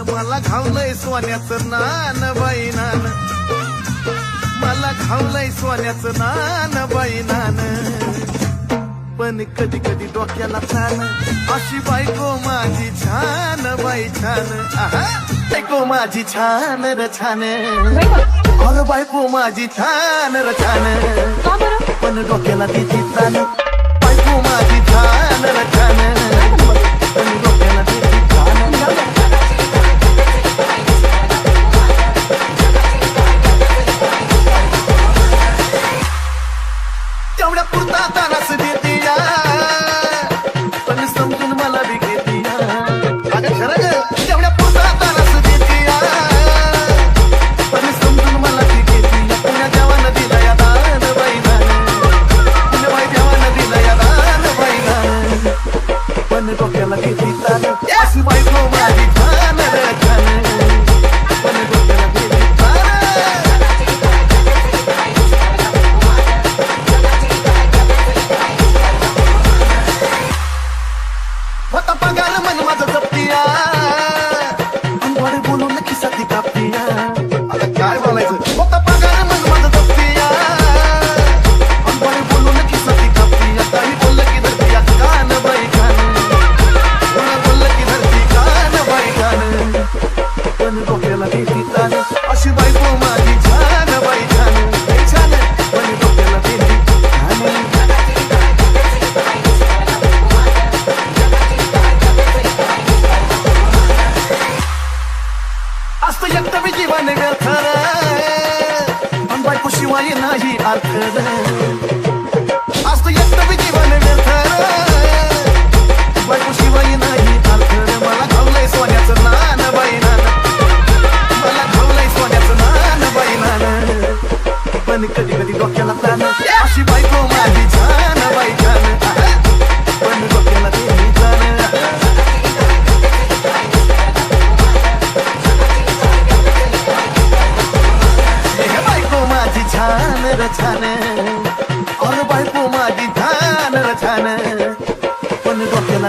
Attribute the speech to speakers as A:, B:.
A: मला घावलंय सोन्याचं नान बाई नान, मला घावलंय सोन्याचं नान बाई नान. पण कधी कधी डोक्याला ताण, अशी बायको माझी छान बाई छान. आहा, बायको माझी छान र छान, अरे बायको माझी छान र छान. पण डोक्याला तिची ताण, बायको माझी छान र छान, पण डोक्याला तिची ताण. तेवढ्या पुरता तानाच देते या, पण समजून मला बी घेते या. अगं खरं ग, तेवढ्या पुरता तानाच देते या, पण समजून मला बी घेते या. पुण्या देवानं दिला या दान बाई दान, पुण्य बाई देवानं दिला या दान बाई दान. पण डोक्याला देते तान, अशी बायको माझी छान रे छान, पण डोक्याला देते तान. होता पगार मन माझं जपतिया, अंगवाडे बोलून खिसाती कापतिया. आता काय बोलायचं, होता पगार मन माझं जपतिया, अंगवाडे बोलून खिसाती कापतिया. काही बोललं की धरती कान बाई कान, कोणा बोललं की धरती कान बाई कान. पण डोक्याला देती तान, अशी बायको माझी छान बाई छान छान, पण डोक्याला देती तान. असतं एकटं बी जीवन व्यर्थ रे, पण बायको शिवाय नाही अर्थ रे. असतं एकटं बी जीवन व्यर्थ रे, बायको शिवाय नाही अर्थ रे. मला घावलंय सोन्याचं नान बाई नान, मला घावलंय सोन्याचं नान बाई नान. पण कधी कधी डोक्याला ताण, अशी बायको माझी छान बाई छान, पण डोक्याला देती तान. माझी छान र छान, और बायको माझी छान र छान, पण डोक्याला